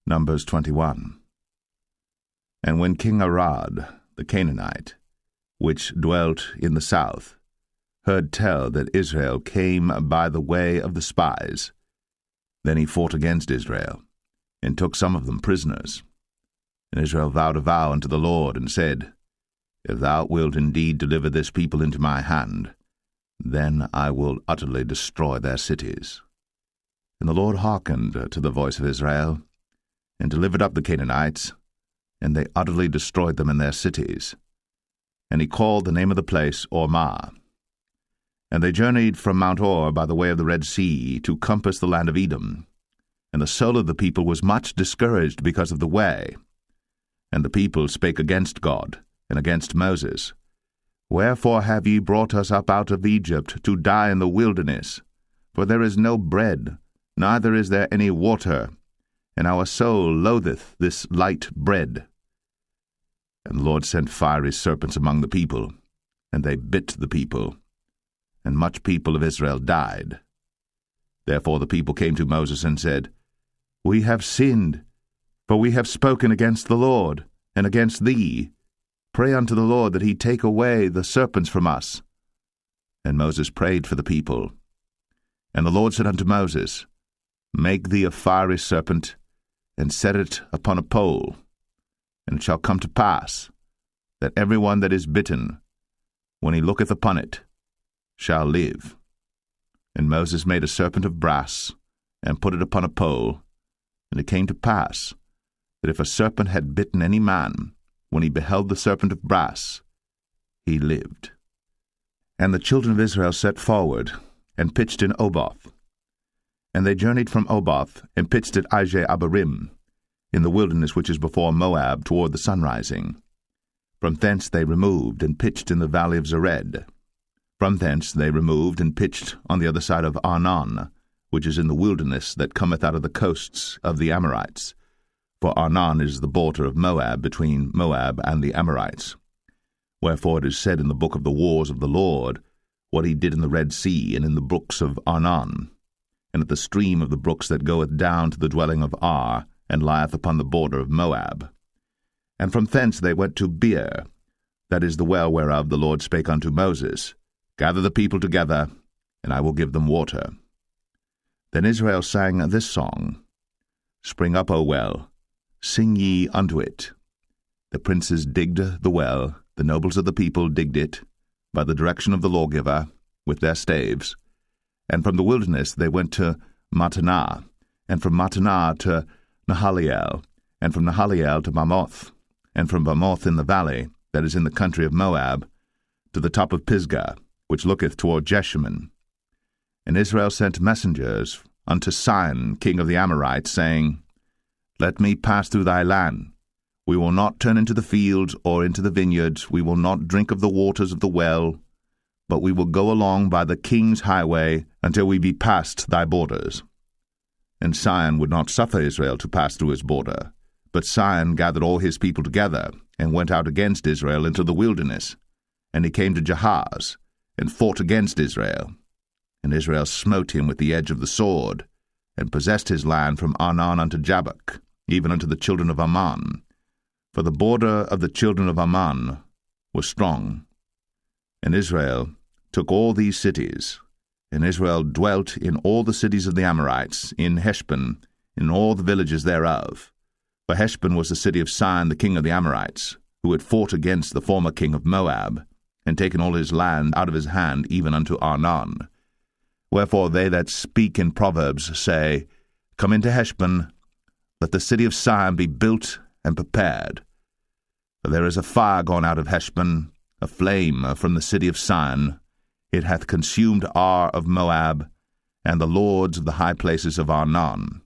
Numbers 21. And when King Arad, the Canaanite, which dwelt in the south, heard tell that Israel came by the way of the spies, then he fought against Israel, and took some of them prisoners. And Israel vowed a vow unto the Lord, and said, If thou wilt indeed deliver this people into my hand, then I will utterly destroy their cities. And the Lord hearkened to the voice of Israel, and delivered up the Canaanites, and they utterly destroyed them in their cities. And he called the name of the place Ormah. And they journeyed from Mount Or by the way of the Red Sea to compass the land of Edom. And the soul of the people was much discouraged because of the way. And the people spake against God, and against Moses. Wherefore have ye brought us up out of Egypt to die in the wilderness? For there is no bread, neither is there any water, and our soul loatheth this light bread. And the Lord sent fiery serpents among the people, and they bit the people, and much people of Israel died. Therefore the people came to Moses and said, We have sinned, for we have spoken against the Lord, and against thee. Pray unto the Lord that he take away the serpents from us. And Moses prayed for the people. And the Lord said unto Moses, Make thee a fiery serpent, and set it upon a pole. And it shall come to pass, that every one that is bitten, when he looketh upon it, shall live. And Moses made a serpent of brass, and put it upon a pole. And it came to pass, that if a serpent had bitten any man, when he beheld the serpent of brass, he lived. And the children of Israel set forward, and pitched in Oboth. And they journeyed from Oboth, and pitched at Abarim, in the wilderness which is before Moab, toward the sunrising. From thence they removed, and pitched in the valley of Zered. From thence they removed, and pitched on the other side of Arnon, which is in the wilderness that cometh out of the coasts of the Amorites. For Arnon is the border of Moab, between Moab and the Amorites. Wherefore it is said in the book of the wars of the Lord, what he did in the Red Sea, and in the brooks of Arnon, and at the stream of the brooks that goeth down to the dwelling of Ar, and lieth upon the border of Moab. And from thence they went to Beer, that is the well whereof the Lord spake unto Moses, Gather the people together, and I will give them water. Then Israel sang this song, Spring up, O well, sing ye unto it. The princes digged the well, the nobles of the people digged it, by the direction of the lawgiver, with their staves. And from the wilderness they went to Mattanah, and from Mattanah to Nahaliel, and from Nahaliel to Bamoth, and from Bamoth in the valley, that is in the country of Moab, to the top of Pisgah, which looketh toward Jeshimon. And Israel sent messengers unto Sihon, king of the Amorites, saying, Let me pass through thy land. We will not turn into the fields or into the vineyards, we will not drink of the waters of the well, but we will go along by the king's highway until we be past thy borders. And Sihon would not suffer Israel to pass through his border. But Sihon gathered all his people together, and went out against Israel into the wilderness. And he came to Jahaz, and fought against Israel. And Israel smote him with the edge of the sword, and possessed his land from Arnon unto Jabbok, even unto the children of Ammon. For the border of the children of Ammon was strong. And Israel took all these cities, and Israel dwelt in all the cities of the Amorites, in Heshbon, in all the villages thereof. For Heshbon was the city of Sihon the king of the Amorites, who had fought against the former king of Moab, and taken all his land out of his hand, even unto Arnon. Wherefore they that speak in Proverbs say, Come into Heshbon, let the city of Sihon be built and prepared. For there is a fire gone out of Heshbon, a flame from the city of Sihon. It hath consumed Ar of Moab, and the lords of the high places of Arnon.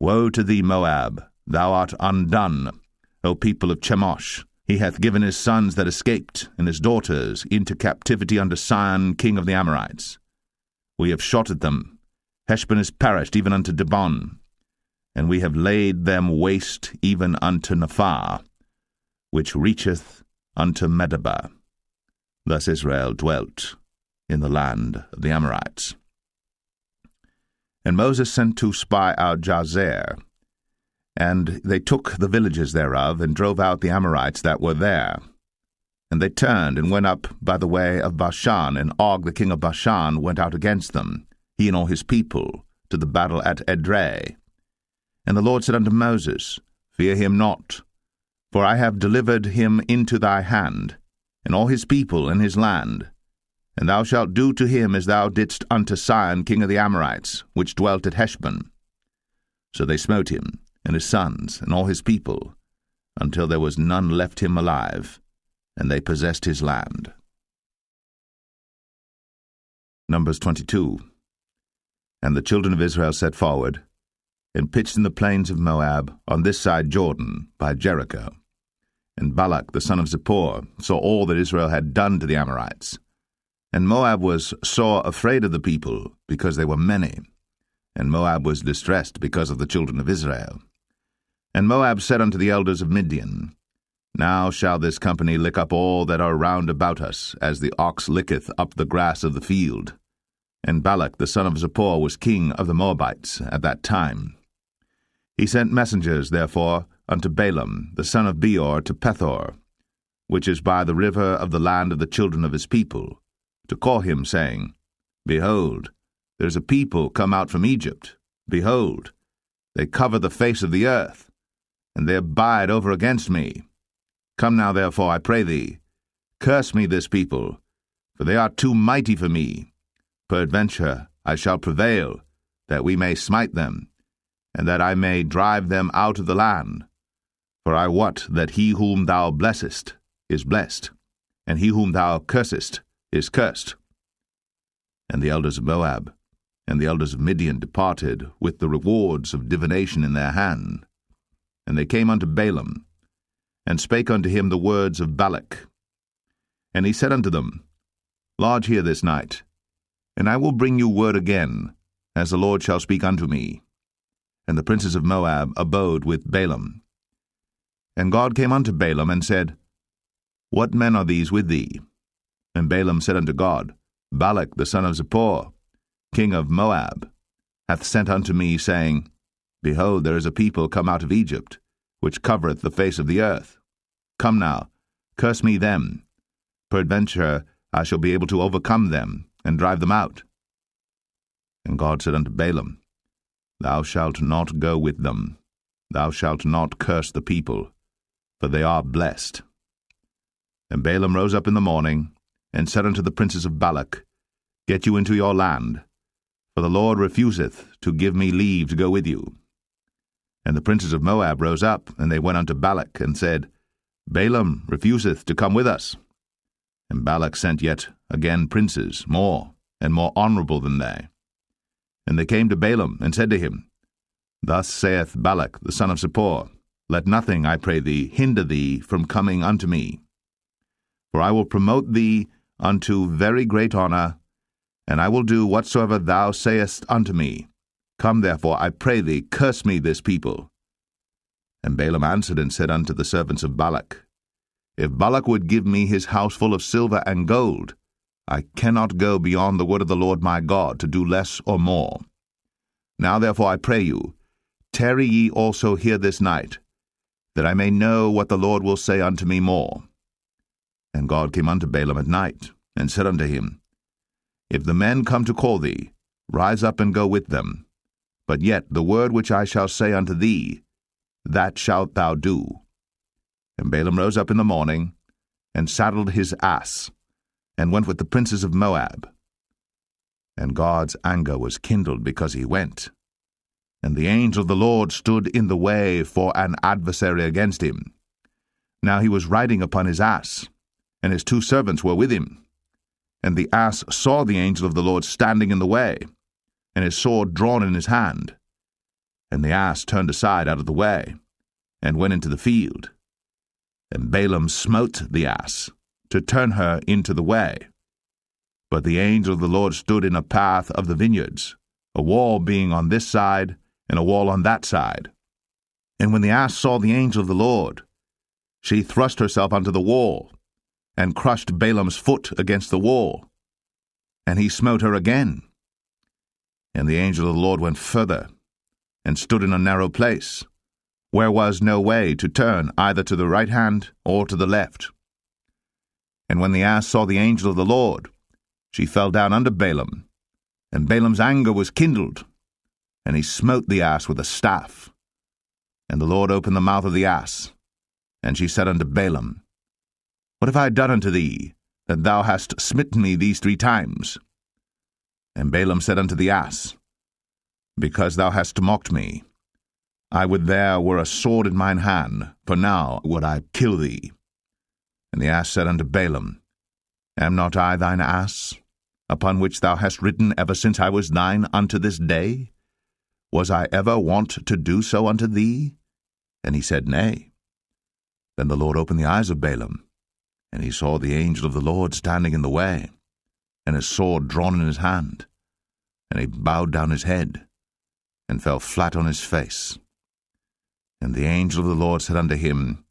Woe to thee, Moab! Thou art undone, O people of Chemosh. He hath given his sons that escaped, and his daughters, into captivity under Sihon, king of the Amorites. We have shot at them. Heshbon is perished even unto Dibon, and we have laid them waste even unto Nephah, which reacheth unto Medeba. Thus Israel dwelt in the land of the Amorites. And Moses sent to spy out Jazer, And they took the villages thereof, and drove out the Amorites that were there. And they turned, and went up by the way of Bashan, and Og the king of Bashan went out against them, he and all his people, to the battle at Edrei. And the Lord said unto Moses, Fear him not, for I have delivered him into thy hand, and all his people and his land. And thou shalt do to him as thou didst unto Sihon king of the Amorites, which dwelt at Heshbon. So they smote him, and his sons, and all his people, until there was none left him alive, and they possessed his land. Numbers 22. And the children of Israel set forward, and pitched in the plains of Moab, on this side Jordan, by Jericho. And Balak the son of Zippor saw all that Israel had done to the Amorites. And Moab was sore afraid of the people, because they were many. And Moab was distressed because of the children of Israel. And Moab said unto the elders of Midian, Now shall this company lick up all that are round about us, as the ox licketh up the grass of the field. And Balak the son of Zippor was king of the Moabites at that time. He sent messengers, therefore, unto Balaam the son of Beor to Pethor, which is by the river of the land of the children of his people, to call him, saying, Behold, there is a people come out from Egypt. Behold, they cover the face of the earth, and they abide over against me. Come now, therefore, I pray thee, curse me this people, for they are too mighty for me. Peradventure I shall prevail, that we may smite them, and that I may drive them out of the land. For I wot that he whom thou blessest is blessed, and he whom thou cursest is cursed. And the elders of Moab and the elders of Midian departed with the rewards of divination in their hand. And they came unto Balaam, and spake unto him the words of Balak. And he said unto them, Lodge here this night, and I will bring you word again, as the Lord shall speak unto me. And the princes of Moab abode with Balaam. And God came unto Balaam, and said, What men are these with thee? And Balaam said unto God, Balak the son of Zippor, king of Moab, hath sent unto me, saying, Behold, there is a people come out of Egypt, which covereth the face of the earth. Come now, curse me them. Peradventure I shall be able to overcome them, and drive them out. And God said unto Balaam, Thou shalt not go with them. Thou shalt not curse the people, for they are blessed. And Balaam rose up in the morning, and said unto the princes of Balak, Get you into your land, for the Lord refuseth to give me leave to go with you. And the princes of Moab rose up, and they went unto Balak, and said, Balaam refuseth to come with us. And Balak sent yet again princes, more and more honorable than they. And they came to Balaam, and said to him, Thus saith Balak the son of Zippor, Let nothing, I pray thee, hinder thee from coming unto me. For I will promote thee unto very great honor, and I will do whatsoever thou sayest unto me. Come therefore, I pray thee, curse me this people. And Balaam answered and said unto the servants of Balak, If Balak would give me his house full of silver and gold, I cannot go beyond the word of the Lord my God to do less or more. Now therefore I pray you, tarry ye also here this night, that I may know what the Lord will say unto me more. And God came unto Balaam at night, and said unto him, If the men come to call thee, rise up and go with them. But yet the word which I shall say unto thee, that shalt thou do. And Balaam rose up in the morning, and saddled his ass, and went with the princes of Moab. And God's anger was kindled because he went. And the angel of the Lord stood in the way for an adversary against him. Now he was riding upon his ass, and his 2 servants were with him. And the ass saw the angel of the Lord standing in the way, and his sword drawn in his hand. And the ass turned aside out of the way, and went into the field. And Balaam smote the ass, to turn her into the way. But the angel of the Lord stood in a path of the vineyards, a wall being on this side, and a wall on that side. And when the ass saw the angel of the Lord, she thrust herself unto the wall, and crushed Balaam's foot against the wall. And he smote her again. And the angel of the Lord went further, and stood in a narrow place, where was no way to turn either to the right hand or to the left. And when the ass saw the angel of the Lord, she fell down under Balaam, and Balaam's anger was kindled, and he smote the ass with a staff. And the Lord opened the mouth of the ass, and she said unto Balaam, What have I done unto thee, that thou hast smitten me these 3 times? And Balaam said unto the ass, Because thou hast mocked me, I would there were a sword in mine hand, for now would I kill thee. And the ass said unto Balaam, Am not I thine ass, upon which thou hast ridden ever since I was thine unto this day? Was I ever wont to do so unto thee? And he said, Nay. Then the Lord opened the eyes of Balaam, and he saw the angel of the Lord standing in the way, and his sword drawn in his hand. And he bowed down his head, and fell flat on his face. And the angel of the Lord said unto him,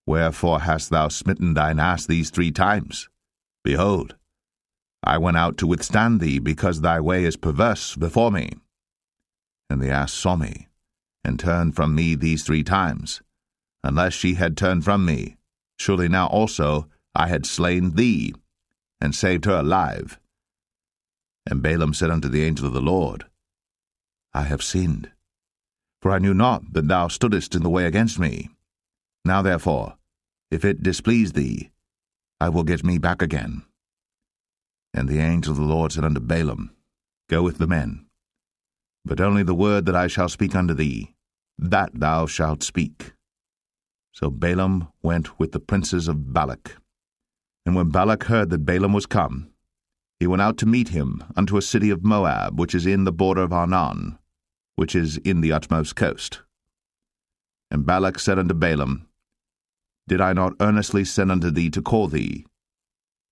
Wherefore hast thou smitten thine ass these 3 times? Behold, I went out to withstand thee, because thy way is perverse before me. And the ass saw me, and turned from me these 3 times. Unless she had turned from me, surely now also I had slain thee, and saved her alive. And Balaam said unto the angel of the Lord, I have sinned, for I knew not that thou stoodest in the way against me. Now therefore, if it displease thee, I will get me back again. And the angel of the Lord said unto Balaam, Go with the men, but only the word that I shall speak unto thee, that thou shalt speak. So Balaam went with the princes of Balak. And when Balak heard that Balaam was come, he went out to meet him unto a city of Moab, which is in the border of Arnon, which is in the utmost coast. And Balak said unto Balaam, Did I not earnestly send unto thee to call thee?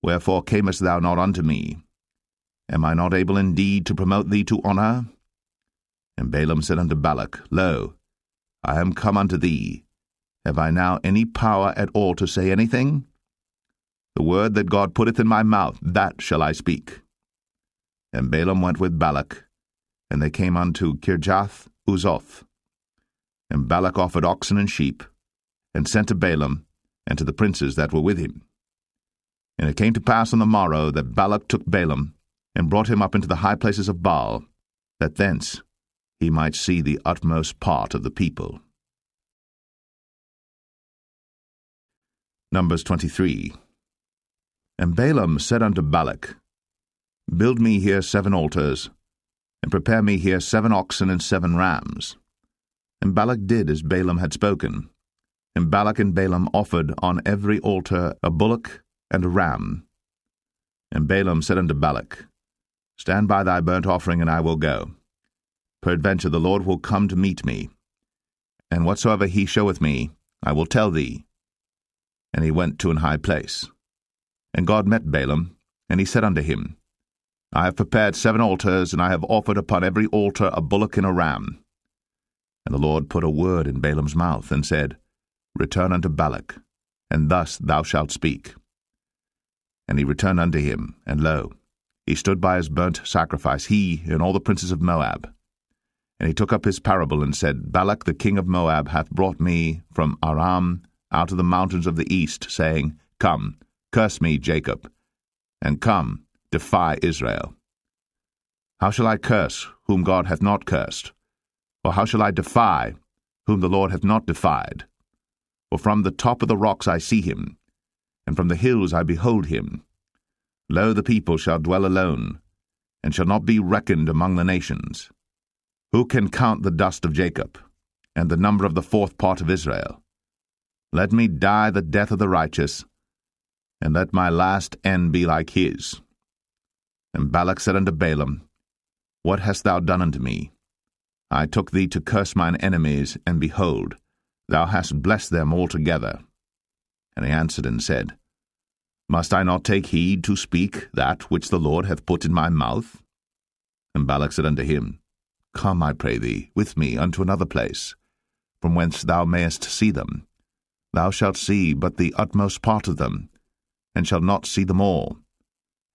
Wherefore camest thou not unto me? Am I not able indeed to promote thee to honour? And Balaam said unto Balak, Lo, I am come unto thee. Have I now any power at all to say anything? The word that God putteth in my mouth, that shall I speak. And Balaam went with Balak, and they came unto Kirjath-Uzoth. And Balak offered oxen and sheep, and sent to Balaam, and to the princes that were with him. And it came to pass on the morrow that Balak took Balaam, and brought him up into the high places of Baal, that thence he might see the utmost part of the people. Numbers 23. And Balaam said unto Balak, Build me here 7 altars, and prepare me here 7 oxen and 7 rams. And Balak did as Balaam had spoken. And Balak and Balaam offered on every altar a bullock and a ram. And Balaam said unto Balak, Stand by thy burnt offering, and I will go. Peradventure the Lord will come to meet me, and whatsoever he showeth me, I will tell thee. And he went to an high place. And God met Balaam, and he said unto him, I have prepared 7 altars, and I have offered upon every altar a bullock and a ram. And the Lord put a word in Balaam's mouth, and said, Return unto Balak, and thus thou shalt speak. And he returned unto him, and lo, he stood by his burnt sacrifice, he and all the princes of Moab. And he took up his parable, and said, Balak the king of Moab hath brought me from Aram out of the mountains of the east, saying, Come, curse me, Jacob, and come, defy Israel. How shall I curse whom God hath not cursed? Or how shall I defy whom the Lord hath not defied? For from the top of the rocks I see him, and from the hills I behold him. Lo, the people shall dwell alone, and shall not be reckoned among the nations. Who can count the dust of Jacob, and the number of the 4th part of Israel? Let me die the death of the righteous, and let my last end be like his. And Balak said unto Balaam, What hast thou done unto me? I took thee to curse mine enemies, and behold, thou hast blessed them altogether. And he answered and said, Must I not take heed to speak that which the Lord hath put in my mouth? And Balak said unto him, Come, I pray thee, with me unto another place, from whence thou mayest see them. Thou shalt see but the utmost part of them, and shalt not see them all.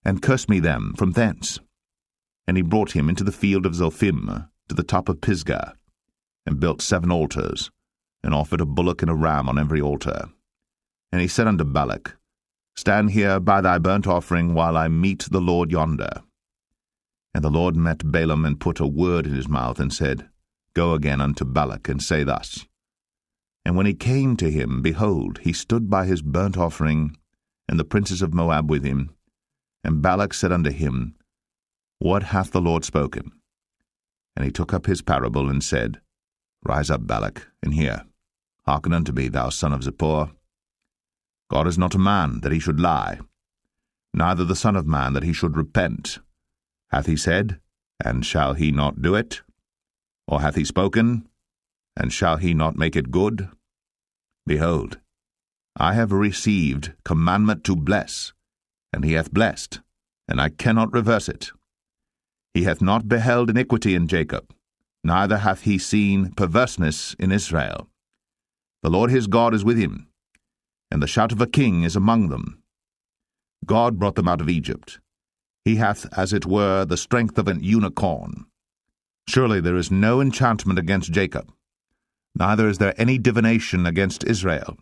And curse me them from thence. And he brought him into the field of Zophim, to the top of Pisgah, and built 7 altars, and offered a bullock and a ram on every altar. And he said unto Balak, Stand here by thy burnt offering while I meet the Lord yonder. And the Lord met Balaam and put a word in his mouth, and said, Go again unto Balak, and say thus. And when he came to him, behold, he stood by his burnt offering, and the princes of Moab with him. And Balak said unto him, What hath the Lord spoken? And he took up his parable, and said, Rise up, Balak, and hear. Hearken unto me, thou son of Zippor. God is not a man, that he should lie, neither the Son of Man, that he should repent. Hath he said, and shall he not do it? Or hath he spoken, and shall he not make it good? Behold, I have received commandment to bless, and he hath blessed, and I cannot reverse it. He hath not beheld iniquity in Jacob, neither hath he seen perverseness in Israel. The Lord his God is with him, and the shout of a king is among them. God brought them out of Egypt. He hath, as it were, the strength of an unicorn. Surely there is no enchantment against Jacob, neither is there any divination against Israel.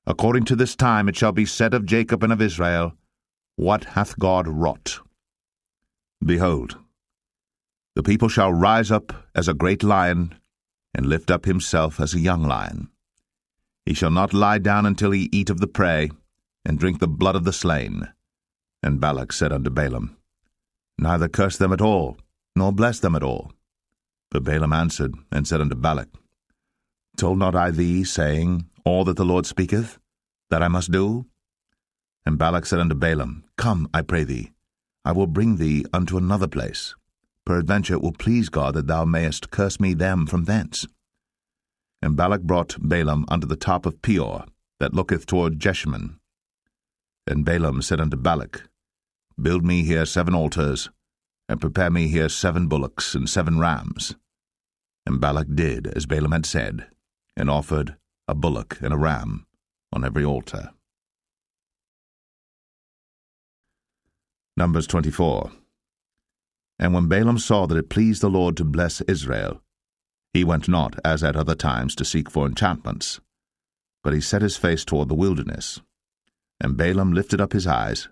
According to this time it shall be said of Jacob and of Israel, What hath God wrought? Behold, the people shall rise up as a great lion, and lift up himself as a young lion. He shall not lie down until he eat of the prey, and drink the blood of the slain. And Balak said unto Balaam, Neither curse them at all, nor bless them at all. But Balaam answered, and said unto Balak, Told not I thee, saying, All that the Lord speaketh, that I must do? And Balak said unto Balaam, Come, I pray thee, I will bring thee unto another place. Peradventure it will please God that thou mayest curse me them from thence. And Balak brought Balaam unto the top of Peor, that looketh toward Jeshimon. And Balaam said unto Balak, Build me here 7 altars, and prepare me here 7 bullocks and 7 rams. And Balak did as Balaam had said, and offered a bullock and a ram on every altar. Numbers 24. And when Balaam saw that it pleased the Lord to bless Israel, he went not, as at other times, to seek for enchantments, but he set his face toward the wilderness. And Balaam lifted up his eyes,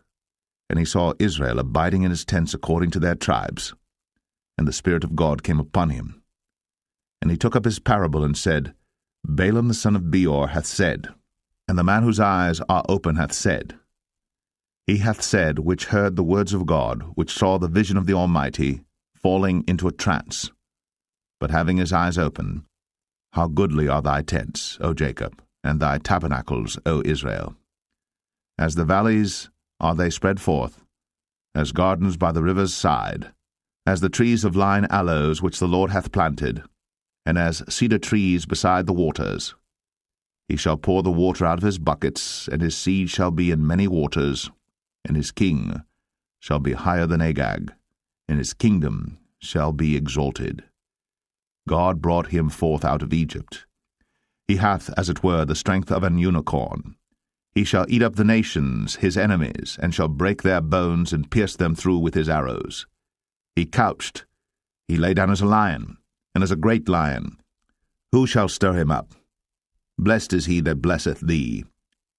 and he saw Israel abiding in his tents according to their tribes. And the Spirit of God came upon him. And he took up his parable, and said, Balaam the son of Beor hath said, and the man whose eyes are open hath said. He hath said, which heard the words of God, which saw the vision of the Almighty, falling into a trance, but having his eyes open, How goodly are thy tents, O Jacob, and thy tabernacles, O Israel! As the valleys are they spread forth, as gardens by the river's side, as the trees of lign aloes which the Lord hath planted, and as cedar trees beside the waters. He shall pour the water out of his buckets, and his seed shall be in many waters, and his king shall be higher than Agag, and his kingdom shall be exalted. God brought him forth out of Egypt. He hath, as it were, the strength of an unicorn. He shall eat up the nations, his enemies, and shall break their bones and pierce them through with his arrows. He couched, he lay down as a lion, and as a great lion. Who shall stir him up? Blessed is he that blesseth thee,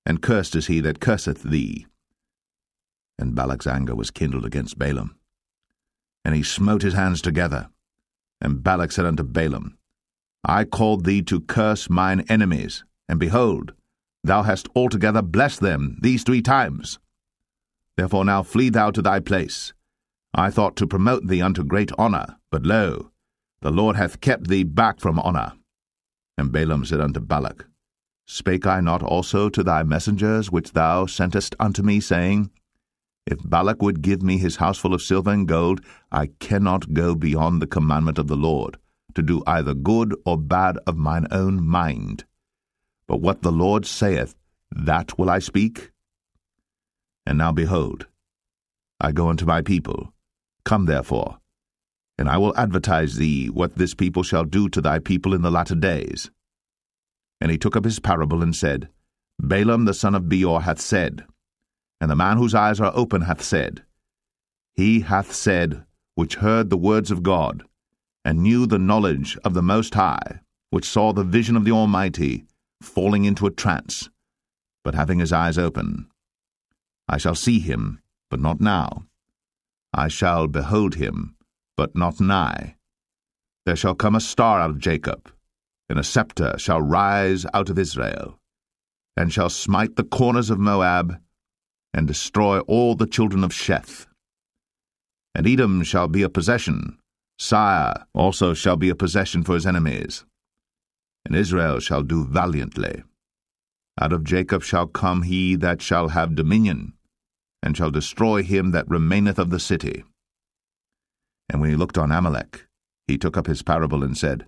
and cursed is he that curseth thee. And Balak's anger was kindled against Balaam. And he smote his hands together. And Balak said unto Balaam, I called thee to curse mine enemies, and behold, thou hast altogether blessed them these 3 times. Therefore now flee thou to thy place. I thought to promote thee unto great honour, but lo, the Lord hath kept thee back from honour. And Balaam said unto Balak, Spake I not also to thy messengers which thou sentest unto me, saying, If Balak would give me his house full of silver and gold, I cannot go beyond the commandment of the Lord, to do either good or bad of mine own mind. But what the Lord saith, that will I speak. And now behold, I go unto my people. Come therefore, and I will advertise thee what this people shall do to thy people in the latter days. And he took up his parable, and said, Balaam the son of Beor hath said, and the man whose eyes are open hath said. He hath said, which heard the words of God, and knew the knowledge of the Most High, which saw the vision of the Almighty, falling into a trance, but having his eyes open. I shall see him, but not now. I shall behold him, but not nigh. There shall come a star out of Jacob, and a scepter shall rise out of Israel, and shall smite the corners of Moab, and destroy all the children of Sheth. And Edom shall be a possession, Sire also shall be a possession for his enemies. And Israel shall do valiantly. Out of Jacob shall come he that shall have dominion, and shall destroy him that remaineth of the city. And when he looked on Amalek, he took up his parable and said,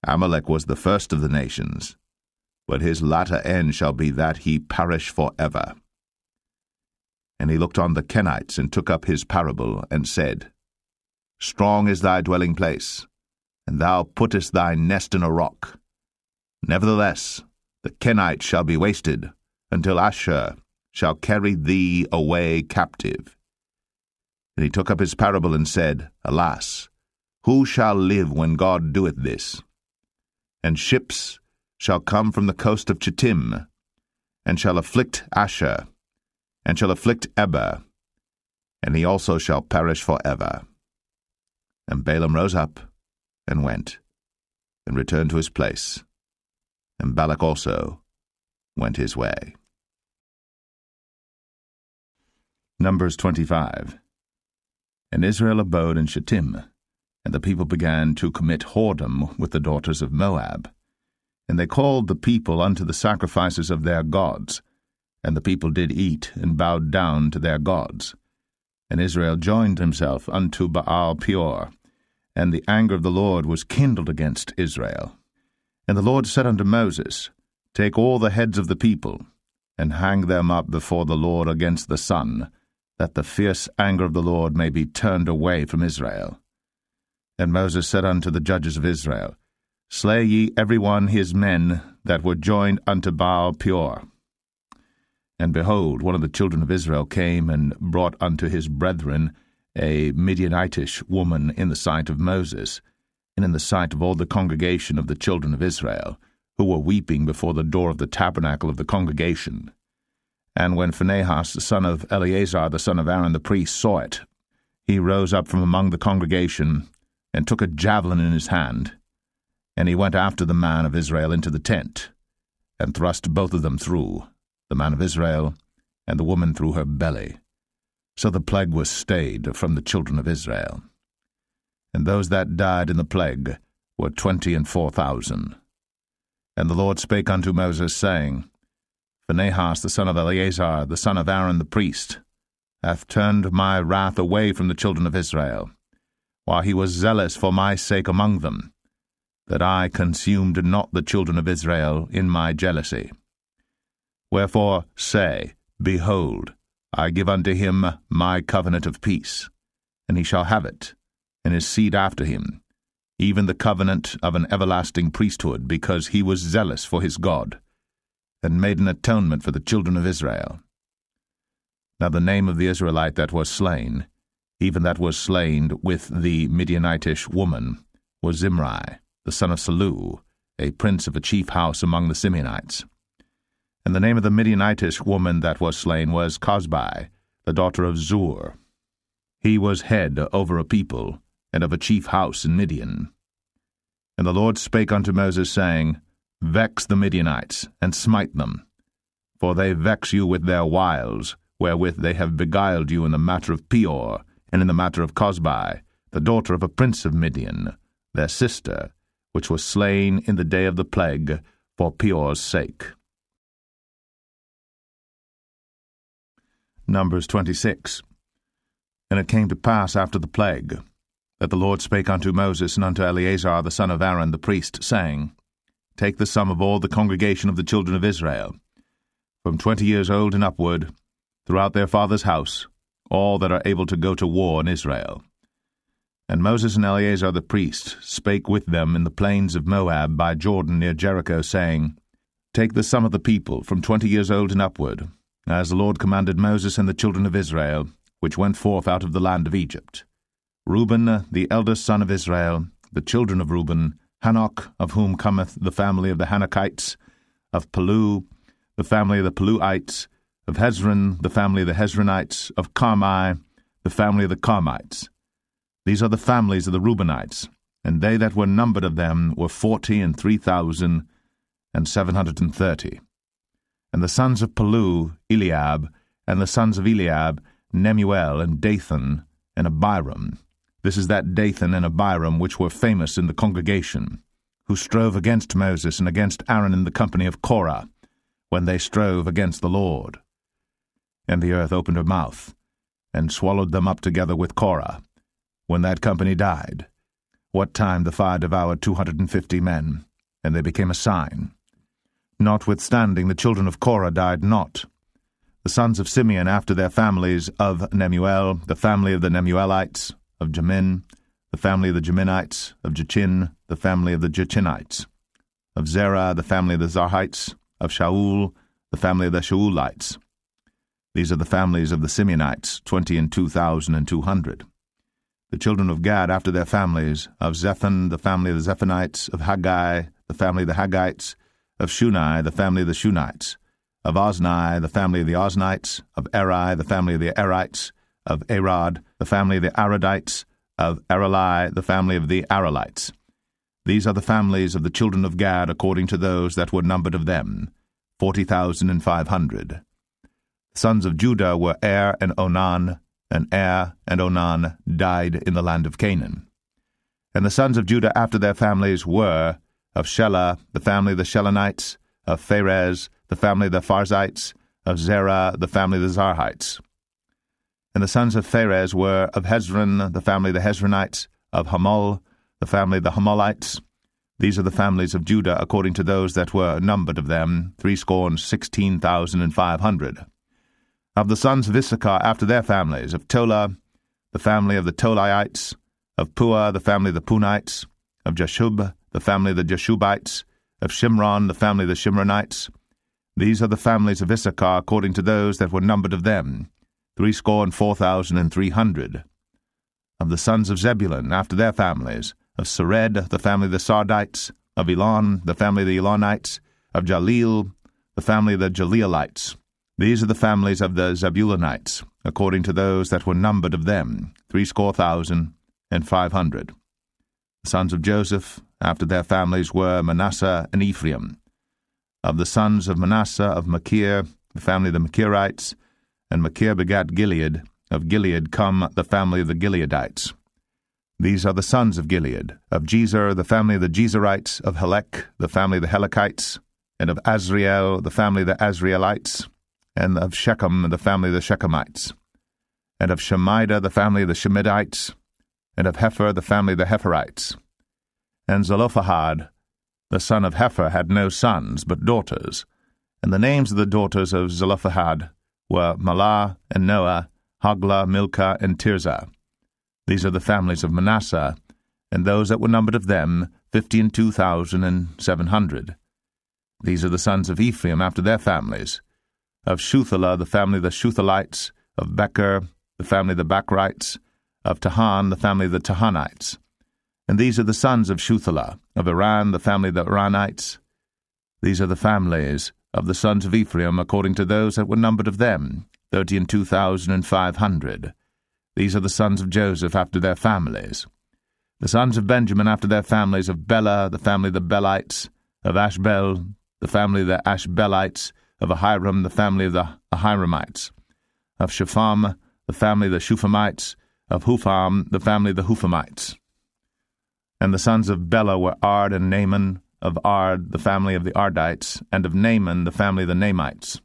Amalek was the first of the nations, but his latter end shall be that he perish for ever. And he looked on the Kenites, and took up his parable, and said, Strong is thy dwelling place, and thou puttest thy nest in a rock. Nevertheless, the Kenites shall be wasted, until Ashur shall carry thee away captive. And he took up his parable, and said, Alas, who shall live when God doeth this? And ships shall come from the coast of Chittim, and shall afflict Ashur, and shall afflict Eber, and he also shall perish for ever. And Balaam rose up, and went, and returned to his place, and Balak also went his way. Numbers 25. And Israel abode in Shittim, and the people began to commit whoredom with the daughters of Moab. And they called the people unto the sacrifices of their gods, and the people did eat, and bowed down to their gods. And Israel joined himself unto Baal Peor, and the anger of the Lord was kindled against Israel. And the Lord said unto Moses, Take all the heads of the people, and hang them up before the Lord against the sun, that the fierce anger of the Lord may be turned away from Israel. And Moses said unto the judges of Israel, Slay ye every one his men that were joined unto Baal Peor. And behold, one of the children of Israel came and brought unto his brethren a Midianitish woman in the sight of Moses, and in the sight of all the congregation of the children of Israel, who were weeping before the door of the tabernacle of the congregation. And when Phinehas the son of Eleazar the son of Aaron the priest saw it, he rose up from among the congregation, and took a javelin in his hand, and he went after the man of Israel into the tent, and thrust both of them through, the man of Israel, and the woman through her belly. So the plague was stayed from the children of Israel. And those that died in the plague were 24,000. And the Lord spake unto Moses, saying, Phinehas the son of Eleazar, the son of Aaron the priest, hath turned my wrath away from the children of Israel, while he was zealous for my sake among them, that I consumed not the children of Israel in my jealousy. Wherefore say, Behold, I give unto him my covenant of peace, and he shall have it, and his seed after him, even the covenant of an everlasting priesthood, because he was zealous for his God, and made an atonement for the children of Israel. Now the name of the Israelite that was slain, even that was slain with the Midianitish woman, was Zimri, the son of Salu, a prince of a chief house among the Simeonites. And the name of the Midianitish woman that was slain was Cosbi, the daughter of Zur. He was head over a people, and of a chief house in Midian. And the Lord spake unto Moses, saying, Vex the Midianites, and smite them, for they vex you with their wiles, wherewith they have beguiled you in the matter of Peor, and in the matter of Cosbi, the daughter of a prince of Midian, their sister, which was slain in the day of the plague, for Peor's sake. Numbers 26. And it came to pass after the plague, that the Lord spake unto Moses and unto Eleazar the son of Aaron the priest, saying, Take the sum of all the congregation of the children of Israel, from 20 years old and upward, throughout their father's house, all that are able to go to war in Israel. And Moses and Eleazar the priest spake with them in the plains of Moab by Jordan near Jericho, saying, Take the sum of the people from 20 years old and upward, as the Lord commanded Moses and the children of Israel, which went forth out of the land of Egypt. Reuben, the eldest son of Israel, the children of Reuben, Hanok, of whom cometh the family of the Hanokites, of Palu, the family of the Paluites, of Hezron, the family of the Hezronites, of Carmi, the family of the Carmites. These are the families of the Reubenites, and they that were numbered of them were 40,003,730. And the sons of Palu, Eliab, and the sons of Eliab, Nemuel, and Dathan, and Abiram. This is that Dathan and Abiram which were famous in the congregation, who strove against Moses and against Aaron in the company of Korah, when they strove against the Lord. And the earth opened her mouth, and swallowed them up together with Korah, when that company died, what time the fire devoured 250 men, and they became a sign. Notwithstanding, the children of Korah died not. The sons of Simeon after their families, of Nemuel, the family of the Nemuelites, of Jamin, the family of the Jaminites, of Jachin, the family of the Jachinites, of Zerah, the family of the Zarhites, of Shaul, the family of the Shaulites. These are the families of the Simeonites, 22,200. The children of Gad after their families, of Zephon, the family of the Zephonites, of Haggai, the family of the Haggites, of Shunai, the family of the Shunites, of Ozni, the family of the Oznites, of Eri, the family of the Erites, of Arad, the family of the Aradites, of Arali, the family of the Aralites. These are the families of the children of Gad according to those that were numbered of them, 40,500. The sons of Judah were Er and Onan, and Er and Onan died in the land of Canaan. And the sons of Judah after their families were, of Shelah, the family of the Shelonites, of Pharez, the family of the Pharzites, of Zerah, the family of the Zarhites. And the sons of Pharez were, of Hezron, the family of the Hezronites, of Hamul, the family of the Hamulites. These are the families of Judah according to those that were numbered of them, 16,500. Of the sons of Issachar after their families, of Tola, the family of the Tolaites, of Pua, the family of the Punites, of Jashub, the family of the Jashubites, of Shimron, the family of the Shimronites. These are the families of Issachar according to those that were numbered of them, 64,300. Of the sons of Zebulun after their families, of Sered, the family of the Sardites, of Elon, the family of the Elonites, of Jaleel, the family of the Jaleelites. These are the families of the Zebulunites, according to those that were numbered of them, 65,500. The sons of Joseph, after their families, were Manasseh and Ephraim. Of the sons of Manasseh, of Machir, the family of the Machirites, and Machir begat Gilead. Of Gilead come the family of the Gileadites. These are the sons of Gilead. Of Jezer, the family of the Jezerites, of Helek, the family of the Helekites, and of Azriel, the family of the Azrielites, and of Shechem, the family of the Shechemites, and of Shemida, the family of the Shemidites, and of Hepher, the family of the Hepherites. And Zelophehad, the son of Hepher, had no sons, but daughters. And the names of the daughters of Zelophehad were Mahlah and Noah, Hoglah, Milcah, and Tirzah. These are the families of Manasseh, and those that were numbered of them, 52,700. These are the sons of Ephraim after their families. Of Shuthelah, the family of the Shuthalites, of Becher, the family of the Bachrites, of Tahan, the family of the Tahanites. And these are the sons of Shuthelah, of Iran, the family of the Iranites. These are the families of the sons of Ephraim according to those that were numbered of them, 32,500. These are the sons of Joseph after their families. The sons of Benjamin after their families, of Bela, the family of the Belites, of Ashbel, the family of the Ashbelites, of Ahiram, the family of the Ahiramites, of Shepham, the family of the Shuphamites, of Hupham, the family of the Huphamites. And the sons of Bela were Ard and Naaman, of Ard, the family of the Ardites, and of Naaman, the family of the Naamites.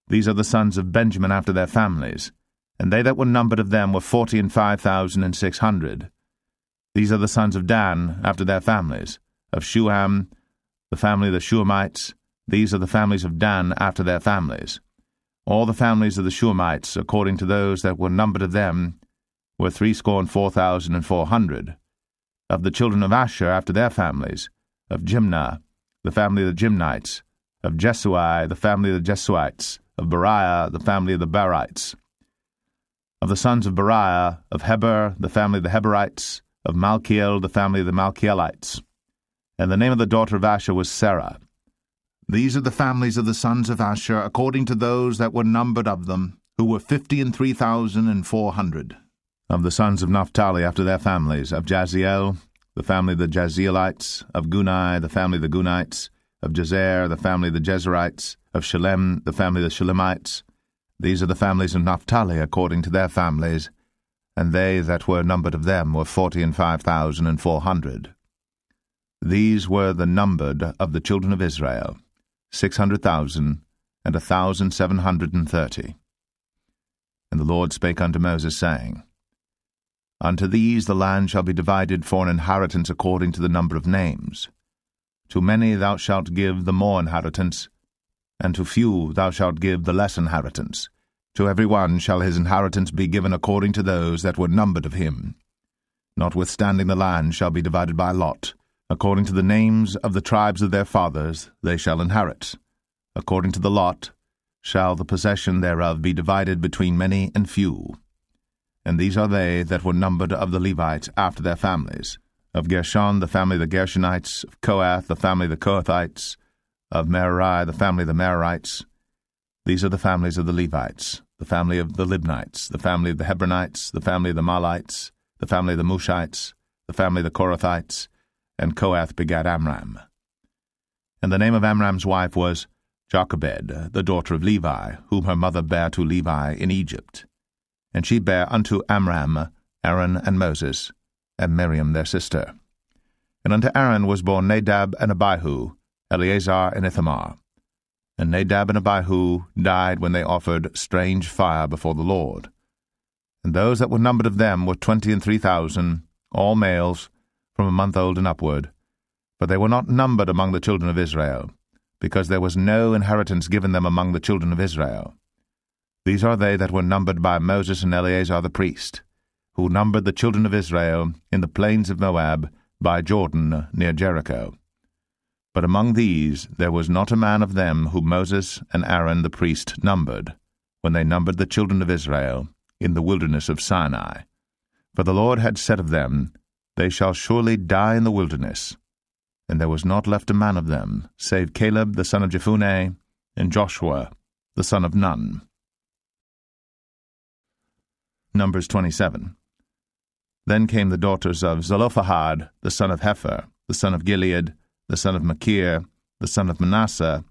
These are the sons of Benjamin after their families, and they that were numbered of them were 45,600. These are the sons of Dan after their families, of Shuham, the family of the Shuhamites. These are the families of Dan after their families. All the families of the Shuhamites, according to those that were numbered of them, were 64,400. Of the children of Asher after their families, of Jimnah, the family of the Jimnites, of Jesui, the family of the Jesuites, of Beriah, the family of the Berites. Of the sons of Beriah, of Heber, the family of the Heberites, of Malkiel, the family of the Malkielites. And the name of the daughter of Asher was Sarah. These are the families of the sons of Asher, according to those that were numbered of them, who were 53,400. Of the sons of Naphtali after their families, of Jaziel, the family of the Jazielites, of Gunai, the family of the Gunites, of Jezer, the family of the Jezerites, of Shalem, the family of the Shalemites. These are the families of Naphtali according to their families, and they that were numbered of them were 45,400. These were the numbered of the children of Israel, 600,000 and 1,730. And the Lord spake unto Moses, saying, Unto these the land shall be divided for an inheritance according to the number of names. To many thou shalt give the more inheritance, and to few thou shalt give the less inheritance. To every one shall his inheritance be given according to those that were numbered of him. Notwithstanding the land shall be divided by lot. According to the names of the tribes of their fathers they shall inherit. According to the lot shall the possession thereof be divided between many and few. And these are they that were numbered of the Levites after their families. Of Gershon, the family of the Gershonites. Of Kohath, the family of the Kohathites. Of Merari, the family of the Merarites. These are the families of the Levites, the family of the Libnites, the family of the Hebronites, the family of the Mahlites, the family of the Mushites, the family of the Korathites, and Kohath begat Amram. And the name of Amram's wife was Jochebed, the daughter of Levi, whom her mother bare to Levi in Egypt. And she bare unto Amram Aaron and Moses, and Miriam their sister. And unto Aaron was born Nadab and Abihu, Eleazar and Ithamar. And Nadab and Abihu died when they offered strange fire before the Lord. And those that were numbered of them were 23,000, all males, from a month old and upward. But they were not numbered among the children of Israel, because there was no inheritance given them among the children of Israel. These are they that were numbered by Moses and Eleazar the priest, who numbered the children of Israel in the plains of Moab by Jordan near Jericho. But among these there was not a man of them whom Moses and Aaron the priest numbered, when they numbered the children of Israel in the wilderness of Sinai. For the Lord had said of them, They shall surely die in the wilderness. And there was not left a man of them, save Caleb the son of Jephunneh, and Joshua the son of Nun. Numbers 27. Then came the daughters of Zelophehad, the son of Hepher, the son of Gilead, the son of Machir, the son of Manasseh,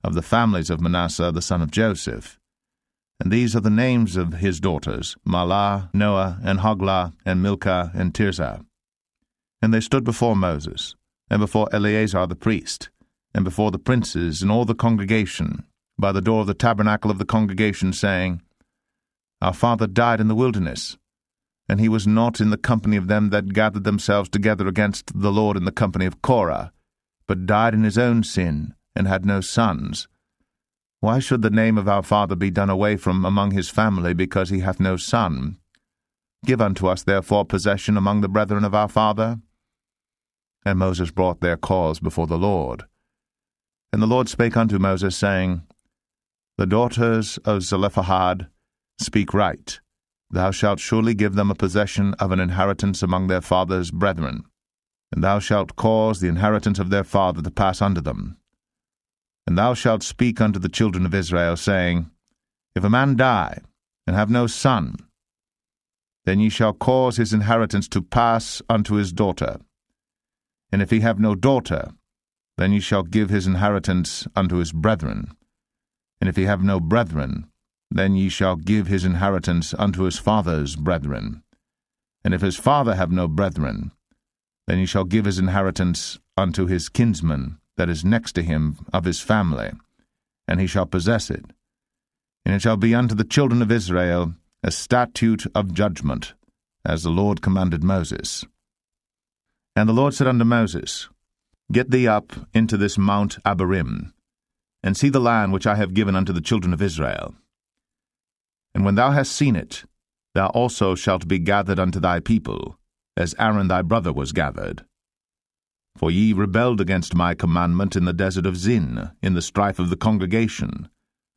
of the families of Manasseh, the son of Joseph. And these are the names of his daughters, Mahlah, Noah, and Hoglah, and Milcah, and Tirzah. And they stood before Moses, and before Eleazar the priest, and before the princes and all the congregation, by the door of the tabernacle of the congregation, saying, Our father died in the wilderness, and he was not in the company of them that gathered themselves together against the Lord in the company of Korah, but died in his own sin, and had no sons. Why should the name of our father be done away from among his family, because he hath no son? Give unto us therefore possession among the brethren of our father. And Moses brought their cause before the Lord. And the Lord spake unto Moses, saying, The daughters of Zelophehad speak right. Thou shalt surely give them a possession of an inheritance among their father's brethren, and thou shalt cause the inheritance of their father to pass unto them. And thou shalt speak unto the children of Israel, saying, If a man die, and have no son, then ye shall cause his inheritance to pass unto his daughter. And if he have no daughter, then ye shall give his inheritance unto his brethren. And if he have no brethren, then ye shall give his inheritance unto his father's brethren. And if his father have no brethren, then he shall give his inheritance unto his kinsman that is next to him of his family, and he shall possess it. And it shall be unto the children of Israel a statute of judgment, as the Lord commanded Moses. And the Lord said unto Moses, Get thee up into this Mount Abarim, and see the land which I have given unto the children of Israel. And when thou hast seen it, thou also shalt be gathered unto thy people, as Aaron thy brother was gathered. For ye rebelled against my commandment in the desert of Zin, in the strife of the congregation,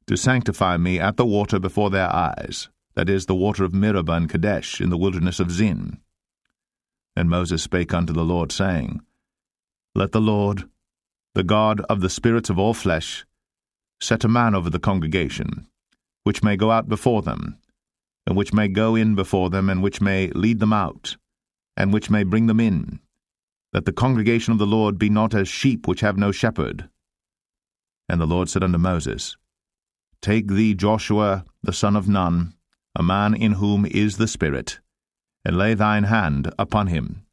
to sanctify me at the water before their eyes, that is, the water of Meribah and Kadesh, in the wilderness of Zin. And Moses spake unto the Lord, saying, Let the Lord, the God of the spirits of all flesh, set a man over the congregation, which may go out before them, and which may go in before them, and which may lead them out, and which may bring them in, that the congregation of the Lord be not as sheep which have no shepherd. And the Lord said unto Moses, Take thee Joshua the son of Nun, a man in whom is the Spirit, and lay thine hand upon him,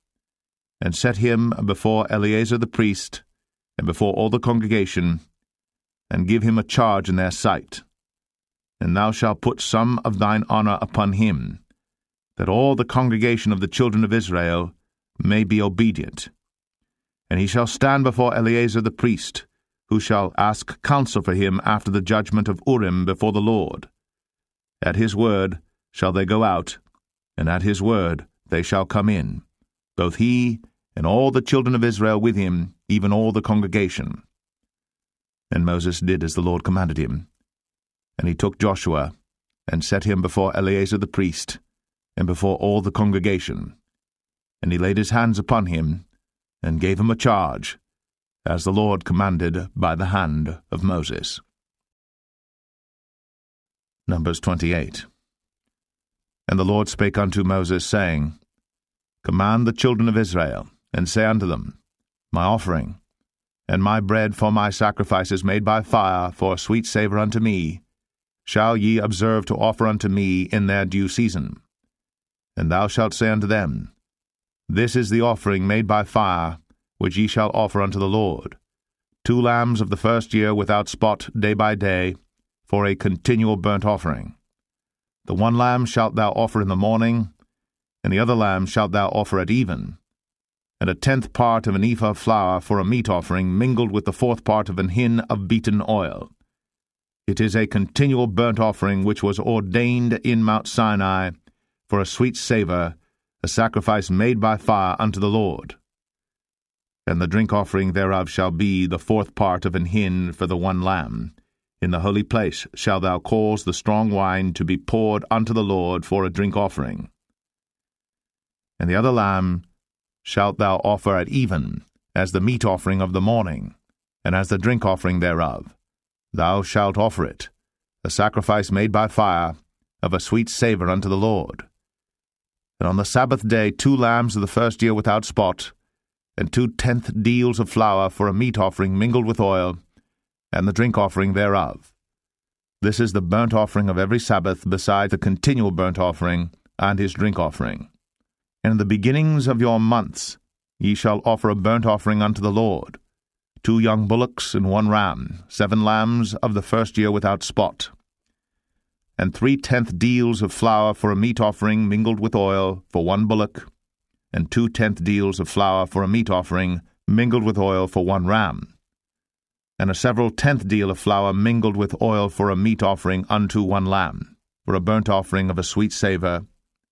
and set him before Eleazar the priest, and before all the congregation, and give him a charge in their sight. And thou shalt put some of thine honor upon him, that all the congregation of the children of Israel may be obedient. And he shall stand before Eleazar the priest, who shall ask counsel for him after the judgment of Urim before the Lord. At his word shall they go out, and at his word they shall come in, both he and all the children of Israel with him, even all the congregation. And Moses did as the Lord commanded him. And he took Joshua, and set him before Eleazar the priest, and before all the congregation. And he laid his hands upon him, and gave him a charge, as the Lord commanded by the hand of Moses. Numbers 28. And the Lord spake unto Moses, saying, Command the children of Israel, and say unto them, My offering, and my bread for my sacrifices made by fire for a sweet savour unto me, shall ye observe to offer unto me in their due season. And thou shalt say unto them, This is the offering made by fire, which ye shall offer unto the Lord, 2 lambs of the first year without spot day by day, for a continual burnt offering. The 1 lamb shalt thou offer in the morning, and the other lamb shalt thou offer at even, and 1/10 part of an ephah of flour for a meat offering mingled with the 4th part of an hin of beaten oil. It is a continual burnt offering which was ordained in Mount Sinai for a sweet savour, a sacrifice made by fire unto the Lord. And the drink offering thereof shall be the 4th part of an hin for the 1 lamb. In the holy place shalt thou cause the strong wine to be poured unto the Lord for a drink offering. And the other lamb shalt thou offer at even, as the meat offering of the morning, and as the drink offering thereof. Thou shalt offer it, a sacrifice made by fire, of a sweet savour unto the Lord. And on the Sabbath day 2 lambs of the first year without spot, and 2/10 deals of flour for a meat offering mingled with oil, and the drink offering thereof. This is the burnt offering of every Sabbath, beside the continual burnt offering and his drink offering. And in the beginnings of your months ye shall offer a burnt offering unto the Lord, 2 young bullocks and 1 ram, 7 lambs of the first year without spot, and 3/10 deals of flour for a meat offering mingled with oil for 1 bullock, and 2/10 deals of flour for a meat offering mingled with oil for 1 ram, and a several 10th deal of flour mingled with oil for a meat offering unto 1 lamb, for a burnt offering of a sweet savour,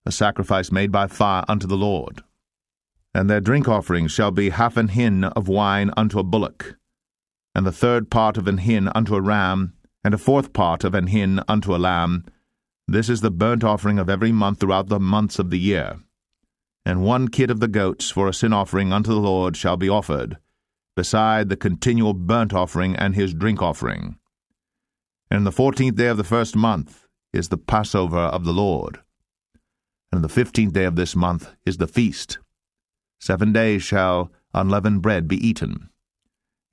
a sacrifice made by fire unto the Lord. And their drink offerings shall be 1/2 an hin of wine unto a bullock, and the 1/3 part of an hin unto a ram, and a 4th part of an hin unto a lamb. This is the burnt offering of every month throughout the months of the year. And 1 kid of the goats for a sin offering unto the Lord shall be offered, beside the continual burnt offering and his drink offering. And the 14th day of the first month is the Passover of the Lord. And the 15th day of this month is the feast. 7 days shall unleavened bread be eaten.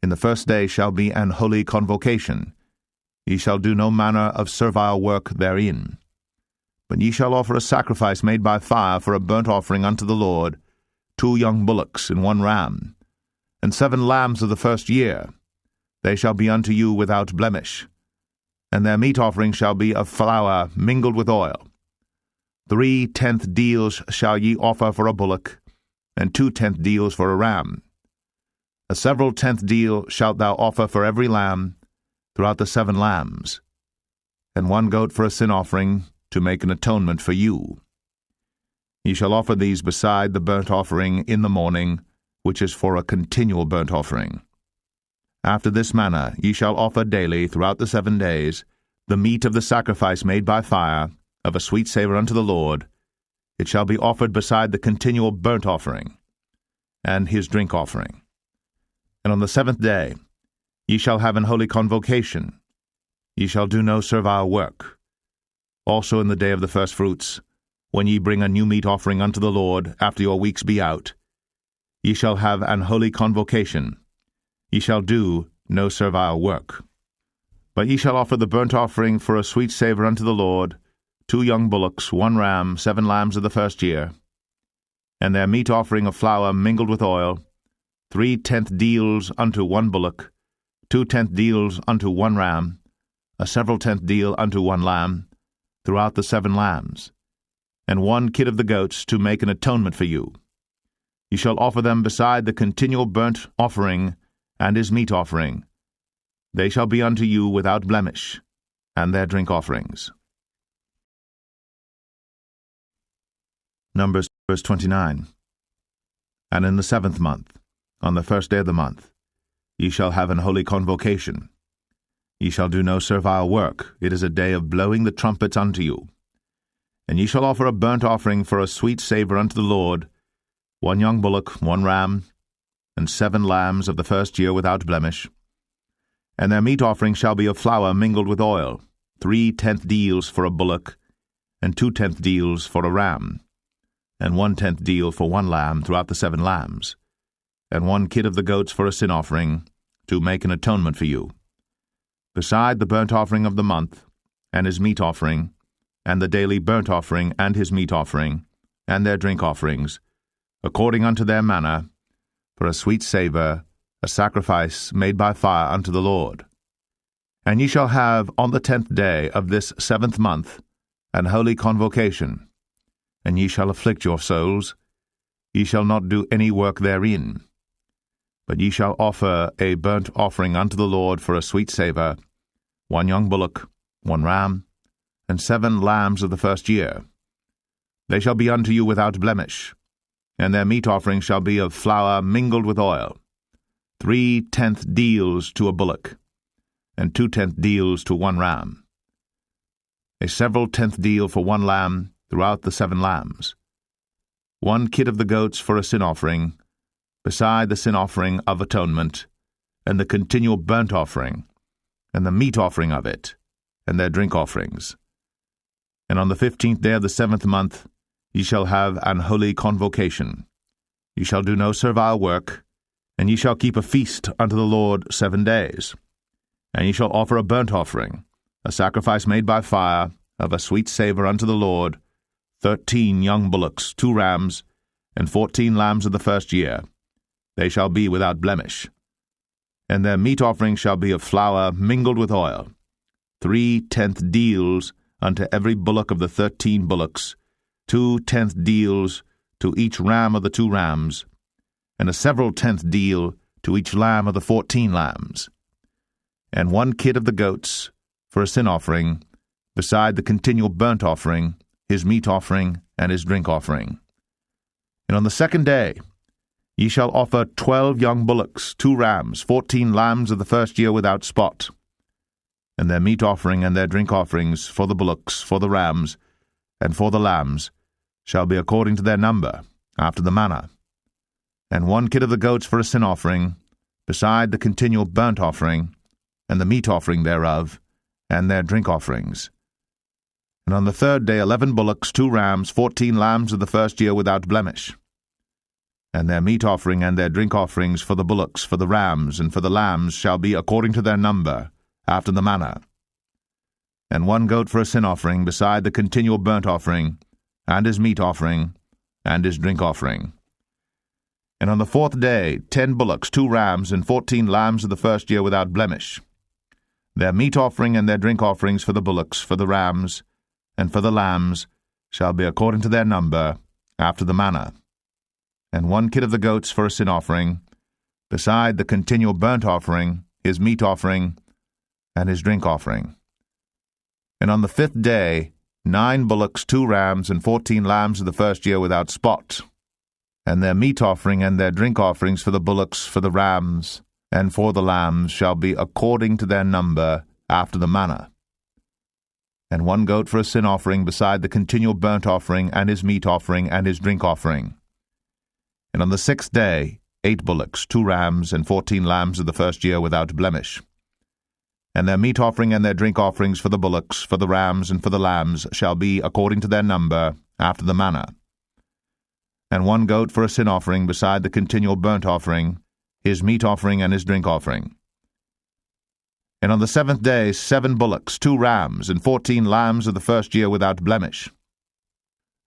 In the first day shall be an holy convocation. Ye shall do no manner of servile work therein. But ye shall offer a sacrifice made by fire for a burnt offering unto the Lord, 2 young bullocks and 1 ram, and 7 lambs of the first year. They shall be unto you without blemish. And their meat offering shall be of flour mingled with oil. 3/10 deals shall ye offer for a bullock, and 2/10 deals for a ram. A several 10th deal shalt thou offer for every lamb, throughout the 7 lambs, and 1 goat for a sin offering, to make an atonement for you. Ye shall offer these beside the burnt offering in the morning, which is for a continual burnt offering. After this manner ye shall offer daily throughout the 7 days the meat of the sacrifice made by fire, of a sweet savour unto the Lord. It shall be offered beside the continual burnt offering, and his drink offering. And on the 7th day ye shall have an holy convocation. Ye shall do no servile work. Also in the day of the firstfruits, when ye bring a new meat offering unto the Lord, after your weeks be out, ye shall have an holy convocation. Ye shall do no servile work. But ye shall offer the burnt offering for a sweet savour unto the Lord, 2 young bullocks, 1 ram, 7 lambs of the first year, and their meat offering of flour mingled with oil, 3/10 deals unto 1 bullock, 2/10 deals unto 1 ram, a several tenth deal unto 1 lamb, throughout the 7 lambs, and 1 kid of the goats to make an atonement for you. You shall offer them beside the continual burnt offering and his meat offering. They shall be unto you without blemish, and their drink offerings. Numbers verse 29. And in the 7th month, on the 1st day of the month, ye shall have an holy convocation. Ye shall do no servile work. It is a day of blowing the trumpets unto you. And ye shall offer a burnt offering for a sweet savour unto the Lord, 1 young bullock, 1 ram, and 7 lambs of the first year without blemish. And their meat offering shall be of flour mingled with oil, 3/10 deals for a bullock, and 2/10 deals for a ram, and 1/10 deal for 1 lamb throughout the 7 lambs, and 1 kid of the goats for a sin offering, to make an atonement for you, beside the burnt offering of the month, and his meat offering, and the daily burnt offering and his meat offering, and their drink offerings, according unto their manner, for a sweet savour, a sacrifice made by fire unto the Lord. And ye shall have on the 10th day of this 7th month an holy convocation, and ye shall afflict your souls. Ye shall not do any work therein. But ye shall offer a burnt offering unto the Lord for a sweet savour, 1 young bullock, 1 ram, and 7 lambs of the first year. They shall be unto you without blemish, and their meat offering shall be of flour mingled with oil, 3/10 deals to a bullock, and 2/10 deals to 1 ram, a several tenth deal for 1 lamb throughout the 7 lambs, 1 kid of the goats for a sin offering, beside the sin offering of atonement, and the continual burnt offering, and the meat offering of it, and their drink offerings. And on the 15th day of the 7th month ye shall have an holy convocation. Ye shall do no servile work, and ye shall keep a feast unto the Lord 7 days. And ye shall offer a burnt offering, a sacrifice made by fire, of a sweet savour unto the Lord, 13 young bullocks, 2 rams, and 14 lambs of the first year. They shall be without blemish. And their meat offering shall be of flour mingled with oil, 3/10 deals unto every bullock of the 13 bullocks, 2/10 deals to each ram of the 2 rams, and a several tenth deal to each lamb of the 14 lambs, and 1 kid of the goats for a sin offering, beside the continual burnt offering, his meat offering, and his drink offering. And on the 2nd day ye shall offer 12 young bullocks, 2 rams, 14 lambs of the first year without spot, and their meat offering and their drink offerings for the bullocks, for the rams, and for the lambs shall be according to their number, after the manner, and 1 kid of the goats for a sin offering, beside the continual burnt offering, and the meat offering thereof, and their drink offerings. And on the 3rd day 11 bullocks, 2 rams, 14 lambs of the first year without blemish, and their meat offering and their drink offerings for the bullocks, for the rams, and for the lambs shall be according to their number, after the manner, and 1 goat for a sin offering, beside the continual burnt offering, and his meat offering, and his drink offering. And on the 4th day 10 bullocks, 2 rams, and 14 lambs of the first year without blemish, their meat offering and their drink offerings for the bullocks, for the rams, and for the lambs shall be according to their number, after the manner, and 1 kid of the goats for a sin offering, beside the continual burnt offering, his meat offering, and his drink offering. And on the 5th day 9 bullocks, 2 rams, and 14 lambs of the first year without spot, and their meat offering and their drink offerings for the bullocks, for the rams, and for the lambs shall be according to their number, after the manner, and 1 goat for a sin offering, beside the continual burnt offering, and his meat offering, and his drink offering. And on the 6th day 8 bullocks, 2 rams, and 14 lambs of the first year without blemish. And their meat offering and their drink offerings for the bullocks, for the rams, and for the lambs shall be according to their number, after the manner. And 1 goat for a sin offering beside the continual burnt offering, his meat offering and his drink offering. And on the 7th day 7 bullocks, 2 rams, and 14 lambs of the first year without blemish.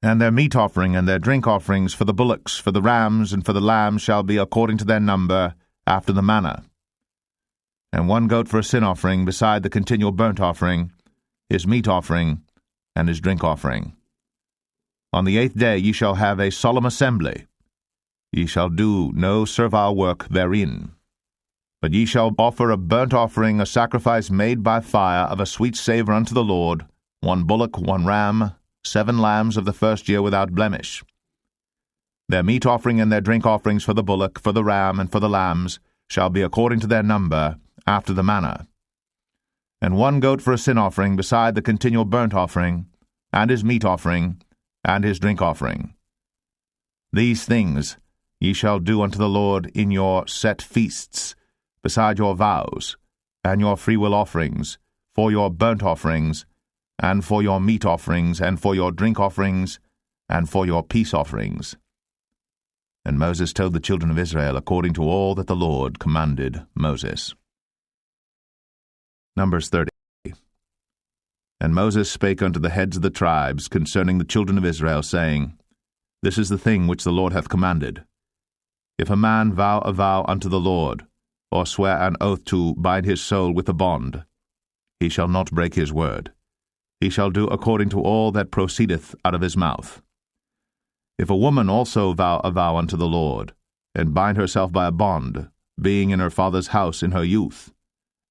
And their meat offering and their drink offerings for the bullocks, for the rams, and for the lambs shall be according to their number, after the manner. And 1 goat for a sin offering beside the continual burnt offering, his meat offering, and his drink offering. On the 8th day ye shall have a solemn assembly. Ye shall do no servile work therein. But ye shall offer a burnt offering, a sacrifice made by fire of a sweet savour unto the Lord, 1 bullock, 1 ram, 7 lambs of the first year without blemish. Their meat offering and their drink offerings for the bullock, for the ram, and for the lambs shall be according to their number, after the manner. And 1 goat for a sin offering beside the continual burnt offering, and his meat offering, and his drink offering. These things ye shall do unto the Lord in your set feasts, beside your vows, and your freewill offerings, for your burnt offerings, and for your meat offerings, and for your drink offerings, and for your peace offerings. And Moses told the children of Israel according to all that the Lord commanded Moses. Numbers 30. And Moses spake unto the heads of the tribes concerning the children of Israel, saying, This is the thing which the Lord hath commanded. If a man vow a vow unto the Lord, or swear an oath to bind his soul with a bond, he shall not break his word. He shall do according to all that proceedeth out of his mouth. If a woman also vow a vow unto the Lord, and bind herself by a bond, being in her father's house in her youth,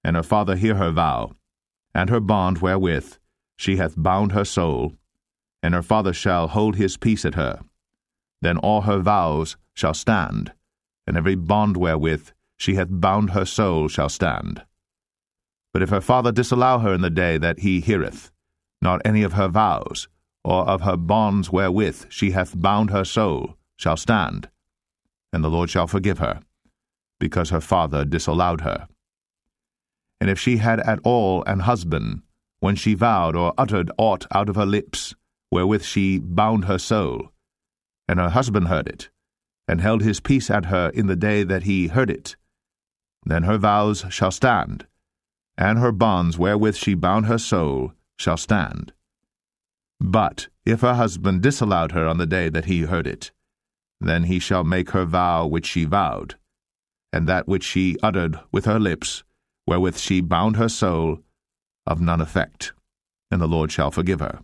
and her father hear her vow, and her bond wherewith she hath bound her soul, and her father shall hold his peace at her, then all her vows shall stand, and every bond wherewith she hath bound her soul shall stand. But if her father disallow her in the day that he heareth, not any of her vows, or of her bonds wherewith she hath bound her soul, shall stand, and the Lord shall forgive her, because her father disallowed her. And if she had at all an husband, when she vowed or uttered aught out of her lips, wherewith she bound her soul, and her husband heard it, and held his peace at her in the day that he heard it, then her vows shall stand, and her bonds wherewith she bound her soul shall stand. But if her husband disallowed her on the day that he heard it, then he shall make her vow which she vowed, and that which she uttered with her lips, wherewith she bound her soul, of none effect, and the Lord shall forgive her.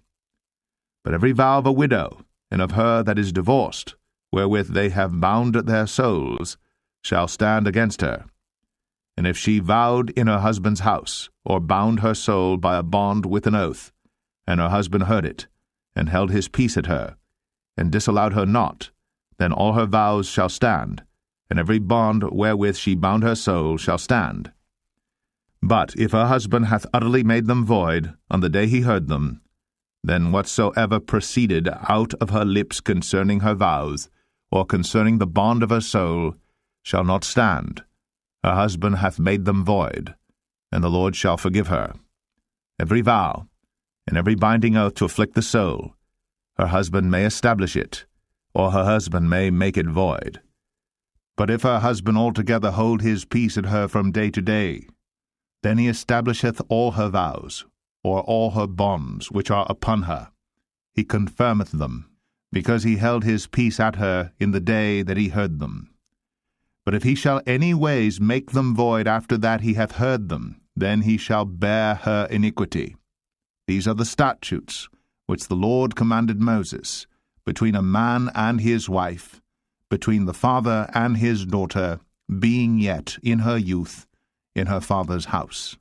But every vow of a widow, and of her that is divorced, wherewith they have bound their souls, shall stand against her. And if she vowed in her husband's house, or bound her soul by a bond with an oath, and her husband heard it, and held his peace at her, and disallowed her not, then all her vows shall stand, and every bond wherewith she bound her soul shall stand. But if her husband hath utterly made them void on the day he heard them, then whatsoever proceeded out of her lips concerning her vows, or concerning the bond of her soul, shall not stand. Her husband hath made them void, and the Lord shall forgive her. Every vow, and every binding oath to afflict the soul, her husband may establish it, or her husband may make it void. But if her husband altogether hold his peace at her from day to day, then he establisheth all her vows, or all her bonds which are upon her. He confirmeth them, because he held his peace at her in the day that he heard them. But if he shall any ways make them void after that he hath heard them, then he shall bear her iniquity. These are the statutes which the Lord commanded Moses, between a man and his wife, between the father and his daughter, being yet in her youth, in her father's house.